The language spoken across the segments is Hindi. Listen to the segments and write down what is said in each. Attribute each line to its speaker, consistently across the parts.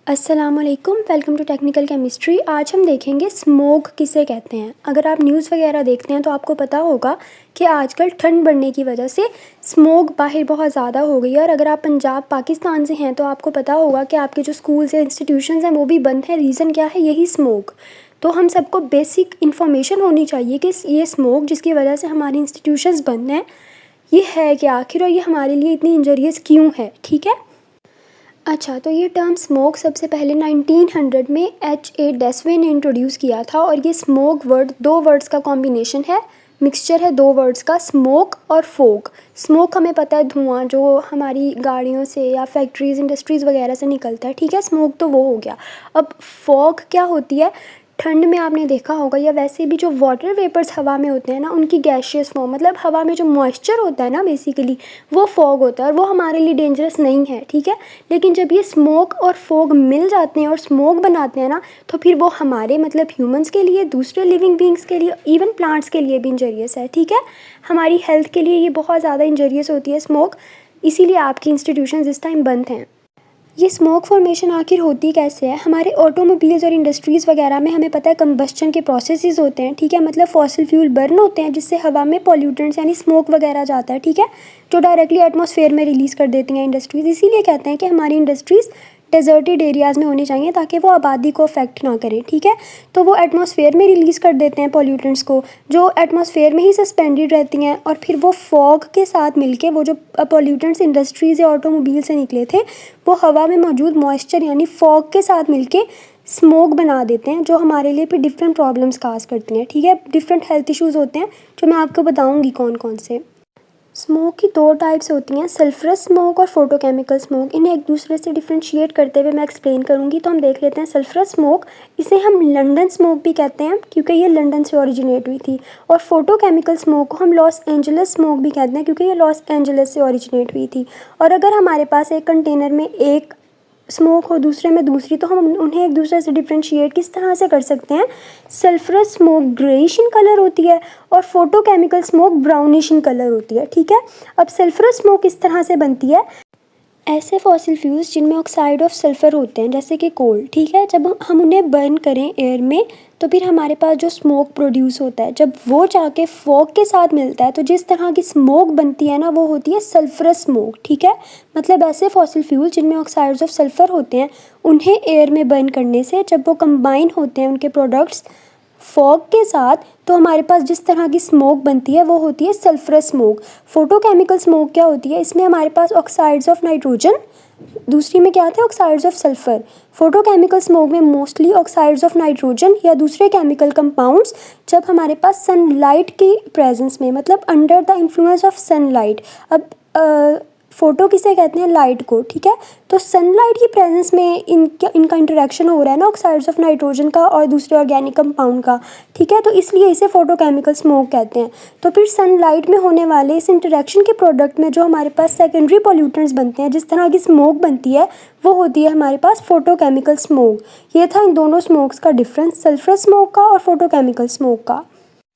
Speaker 1: अस्सलामुअलैकुम, वेलकम टू टेक्निकल केमिस्ट्री। आज हम देखेंगे स्मोक किसे कहते हैं। अगर आप न्यूज़ वगैरह देखते हैं तो आपको पता होगा कि आजकल ठंड बढ़ने की वजह से स्मोक बाहर बहुत ज़्यादा हो गई है। और अगर आप पंजाब पाकिस्तान से हैं तो आपको पता होगा कि आपके जो स्कूल्स या इंस्टीट्यूशंस हैं वो भी बंद हैं। रीज़न क्या है? यही स्मोक। तो हम सबको बेसिक इन्फॉर्मेशन होनी चाहिए कि ये स्मोक जिसकी वजह से हमारे इंस्टीट्यूशंस बंद हैं ये है क्या आखिर, और ये हमारे लिए इतनी इंजरियस क्यों है। ठीक है। अच्छा, तो ये टर्म स्मोक सबसे पहले 1900 में H.A. डेस्वे ने इंट्रोड्यूस किया था। और ये स्मोक वर्ड दो वर्ड्स का कॉम्बिनेशन है, मिक्सचर है दो वर्ड्स का, स्मोक और फोग। स्मोक हमें पता है धुआं जो हमारी गाड़ियों से या फैक्ट्रीज़ इंडस्ट्रीज़ वगैरह से निकलता है। ठीक है, स्मोक तो वो हो गया। अब फॉग क्या होती है? ठंड में आपने देखा होगा या वैसे भी जो वाटर वेपर्स हवा में होते हैं ना, उनकी गैशियस फॉर्म, मतलब हवा में जो मॉइस्चर होता है ना बेसिकली, वो फॉग होता है और वो हमारे लिए डेंजरस नहीं है। ठीक है, लेकिन जब ये स्मोक और फॉग मिल जाते हैं और स्मोक बनाते हैं ना, तो फिर वो हमारे मतलब ह्यूमंस के लिए, दूसरे लिविंग बींग्स के लिए, इवन प्लांट्स के लिए भी इंजरियस है। ठीक है, हमारी हेल्थ के लिए ये बहुत ज़्यादा इंजरियस होती है स्मोक। इसीलिए आपकी इंस्टीट्यूशन इस टाइम बंद हैं। ये स्मोक फॉर्मेशन आखिर होती कैसे है? हमारे ऑटोमोबाइल्स और इंडस्ट्रीज़ वगैरह में हमें पता है कंबस्चन के प्रोसेसेस होते हैं। ठीक है, मतलब फॉसिल फ्यूल बर्न होते हैं जिससे हवा में पॉल्यूटेंट्स यानी स्मोक वगैरह जाता है। ठीक है, जो डायरेक्टली एटमॉस्फेयर में रिलीज़ कर देती हैं इंडस्ट्रीज़। इसीलिए कहते हैं कि हमारी इंडस्ट्रीज़ डेजर्टेड एरियाज़ में होनी चाहिए ताकि वो आबादी को अफेक्ट ना करें। ठीक है, तो वो एटमॉस्फेयर में रिलीज़ कर देते हैं पॉल्यूटेंट्स को, जो एटमॉस्फेयर में ही सस्पेंडेड रहती हैं। और फिर वो फॉग के साथ मिलके वो जो पॉल्यूटेंट्स इंडस्ट्रीज़ या ऑटोमोबाइल से निकले थे वो हवा में मौजूद मॉइस्चर यानी फॉग के साथ मिलके स्मोक बना देते हैं, जो हमारे लिए फिर डिफरेंट प्रॉब्लम्स काज करती हैं। ठीक है, डिफरेंट हेल्थ इश्यूज़ होते हैं जो मैं आपको बताऊंगी कौन कौन से। स्मोक की दो टाइप्स होती हैं, सल्फरस स्मोक और फोटोकेमिकल स्मोक। इन्हें एक दूसरे से डिफ्रेंशिएट करते हुए मैं एक्सप्लेन करूंगी। तो हम देख लेते हैं सल्फरस स्मोक। इसे हम लंदन स्मोक भी कहते हैं क्योंकि ये लंदन से ओरिजिनेट हुई थी। और फोटोकेमिकल स्मोक को हम लॉस एंजल्स स्मोक भी कहते हैं क्योंकि ये लॉस एंजल्स से ओरिजिनेट हुई थी। और अगर हमारे पास एक कंटेनर में एक स्मोक हो दूसरे में दूसरी, तो हम उन्हें एक दूसरे से डिफ्रेंशिएट किस तरह से कर सकते हैं? Sulphurous smoke greyish in colour होती है और photochemical smoke brownish in colour होती है। ठीक है, अब सल्फरस स्मोक इस तरह से बनती है, ऐसे फॉसिल फ्यूल्स जिनमें ऑक्साइड ऑफ सल्फ़र होते हैं जैसे कि कोल। ठीक है, जब हम उन्हें बर्न करें एयर में तो फिर हमारे पास जो स्मोक प्रोड्यूस होता है, जब वो जाके फॉग के साथ मिलता है तो जिस तरह की स्मोक बनती है ना, वो होती है सल्फरस स्मोक। ठीक है, मतलब ऐसे फॉसिल फ्यूल जिनमें ऑक्साइड्स ऑफ सल्फ़र होते हैं उन्हें एयर में बर्न करने से जब वो कंबाइन होते हैं उनके प्रोडक्ट्स फॉग के साथ, तो हमारे पास जिस तरह की स्मोक बनती है वो होती है सल्फरस स्मोक। फोटोकेमिकल स्मोक क्या होती है? इसमें हमारे पास ऑक्साइड्स ऑफ नाइट्रोजन, दूसरी में क्या थे? Oxides of sulphur. Photochemical smoke में मोस्टली ऑक्साइड्स ऑफ नाइट्रोजन या दूसरे केमिकल कंपाउंड्स जब हमारे पास सनलाइट की प्रेजेंस में, मतलब under the influence of sunlight. अब फ़ोटो किसे कहते हैं? लाइट को। ठीक है, तो सनलाइट की प्रेजेंस में इनका इंटरेक्शन हो रहा है ना ऑक्साइड्स ऑफ नाइट्रोजन का और दूसरे ऑर्गेनिक कंपाउंड का। ठीक है, तो इसलिए इसे फोटोकेमिकल स्मोक कहते हैं। तो फिर सनलाइट में होने वाले इस इंटरेक्शन के प्रोडक्ट में जो हमारे पास सेकेंडरी पॉल्यूटेंट्स बनते हैं, जिस तरह की स्मोक बनती है वो होती है हमारे पास फोटोकेमिकल स्मोक। ये था इन दोनों स्मोक्स का डिफरेंस, सल्फर स्मोक का और फोटोकेमिकल स्मोक का।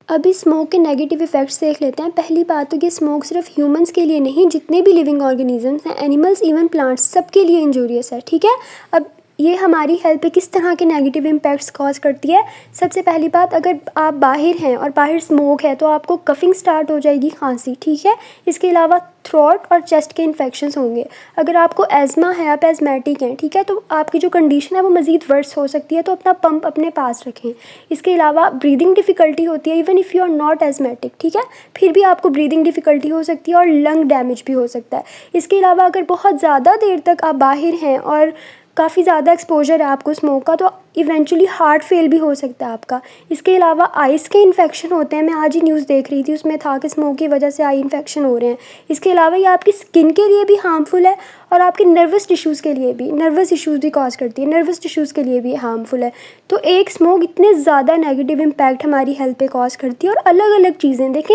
Speaker 1: अभी स्मोक के नेगेटिव इफ़ेक्ट्स देख लेते हैं। पहली बात तो ये स्मोक सिर्फ ह्यूमंस के लिए नहीं, जितने भी लिविंग ऑर्गेनिजम्स हैं, एनिमल्स, इवन प्लांट्स, सबके लिए इंजूरियस है। ठीक है, अब ये हमारी हेल्थ पे किस तरह के नेगेटिव इम्पैक्ट्स कॉज करती है? सबसे पहली बात, अगर आप बाहर हैं और बाहर स्मोक है तो आपको कफिंग स्टार्ट हो जाएगी, खांसी। ठीक है, इसके अलावा थ्रोट और चेस्ट के इन्फेक्शंस होंगे। अगर आपको एज़मा है, आप एज़मेटिक हैं, ठीक है, तो आपकी जो कंडीशन है वो मज़ीद वर्स हो सकती है, तो अपना पंप अपने पास रखें। इसके अलावा ब्रीदिंग डिफ़िकल्टी होती है, even if you are not asthmatic. ठीक है, फिर भी आपको ब्रीदिंग डिफ़िकल्टी हो सकती है और लंग डैमेज भी हो सकता है। इसके अलावा अगर बहुत ज़्यादा देर तक आप बाहर हैं और काफ़ी ज़्यादा एक्सपोजर है आपको स्मोक का, तो इवेंचुअली हार्ट फेल भी हो सकता है आपका। इसके अलावा आइज़ के इन्फेक्शन होते हैं। मैं आज ही न्यूज़ देख रही थी, उसमें था कि स्मोक की वजह से आई इन्फेक्शन हो रहे हैं। इसके अलावा ये आपकी स्किन के लिए भी हार्मफुल है और आपके नर्वस टिश्यूज़ के लिए भी, नर्वस इश्यूज़ भी कॉज करती है, नर्वस टिश्यूज़ के लिए भी हार्मफुल है। तो एक स्मोक इतने ज़्यादा नेगेटिव इम्पैक्ट हमारी हेल्थ पे कॉज करती है। और अलग अलग चीज़ें देखें,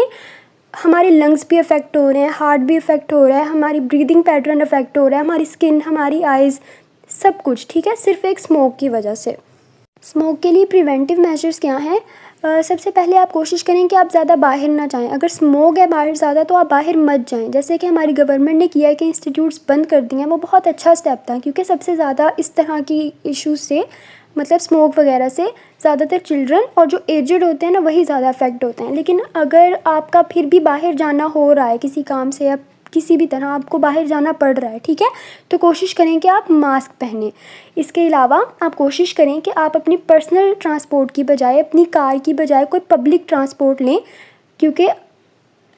Speaker 1: हमारे लंग्स भी अफेक्ट हो रहे हैं, हार्ट भी अफेक्ट हो रहा है, हमारी ब्रीदिंग पैटर्न अफेक्ट हो रहा है, हमारी स्किन, हमारी आइज़, सब कुछ। ठीक है, सिर्फ एक स्मोक की वजह से। स्मोक के लिए प्रिवेंटिव मेजर्स क्या हैं? सबसे पहले आप कोशिश करें कि आप ज़्यादा बाहर ना जाएं। अगर स्मोक है बाहर ज़्यादा तो आप बाहर मत जाएं। जैसे कि हमारी गवर्नमेंट ने किया है कि इंस्टीट्यूट्स बंद कर दिए हैं, वो बहुत अच्छा स्टेप था, क्योंकि सबसे ज़्यादा इस तरह की इश्यूज़ से, मतलब स्मोक वगैरह से, ज़्यादातर चिल्ड्रन और जो एजड होते हैं ना, वही ज़्यादा अफेक्ट होते हैं। लेकिन अगर आपका फिर भी बाहर जाना हो रहा है किसी काम से, या किसी भी तरह आपको बाहर जाना पड़ रहा है, ठीक है, तो कोशिश करें कि आप मास्क पहनें। इसके अलावा आप कोशिश करें कि आप अपनी पर्सनल ट्रांसपोर्ट की बजाय, अपनी कार की बजाय कोई पब्लिक ट्रांसपोर्ट लें, क्योंकि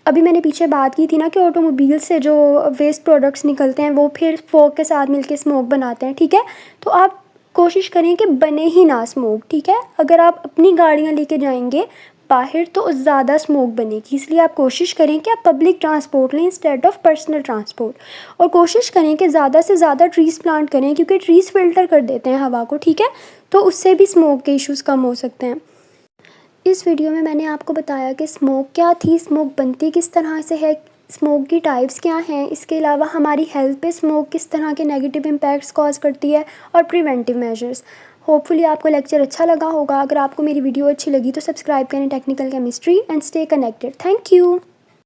Speaker 1: अभी मैंने पीछे बात की थी ना कि ऑटोमोबाइल से जो वेस्ट प्रोडक्ट्स निकलते हैं वो फिर फॉग के साथ मिलके स्मोक बनाते हैं, ठीक है। तो आप कोशिश करें कि बने ही ना स्मोक, ठीक है। अगर आप अपनी गाड़ियाँ लेके जाएंगे बाहर तो ज़्यादा स्मोक बनेगी, इसलिए आप कोशिश करें कि आप पब्लिक ट्रांसपोर्ट लें इंस्टेड ऑफ पर्सनल ट्रांसपोर्ट। और कोशिश करें कि ज़्यादा से ज़्यादा ट्रीज़ प्लांट करें, क्योंकि ट्रीज़ फ़िल्टर कर देते हैं हवा को, ठीक है, तो उससे भी स्मोक के इश्यूज़ कम हो सकते हैं। इस वीडियो में मैंने आपको बताया कि स्मोक क्या थी, स्मोक बनती किस तरह से है, स्मोक की टाइप्स क्या हैं, इसके अलावा हमारी हेल्थ पे स्मोक किस तरह के नेगेटिव इम्पैक्ट्स कॉज करती है, और प्रिवेंटिव मेजर्स। होपफुली आपको लेक्चर अच्छा लगा होगा। अगर आपको मेरी वीडियो अच्छी लगी तो सब्सक्राइब करें technical chemistry and stay connected. Thank you.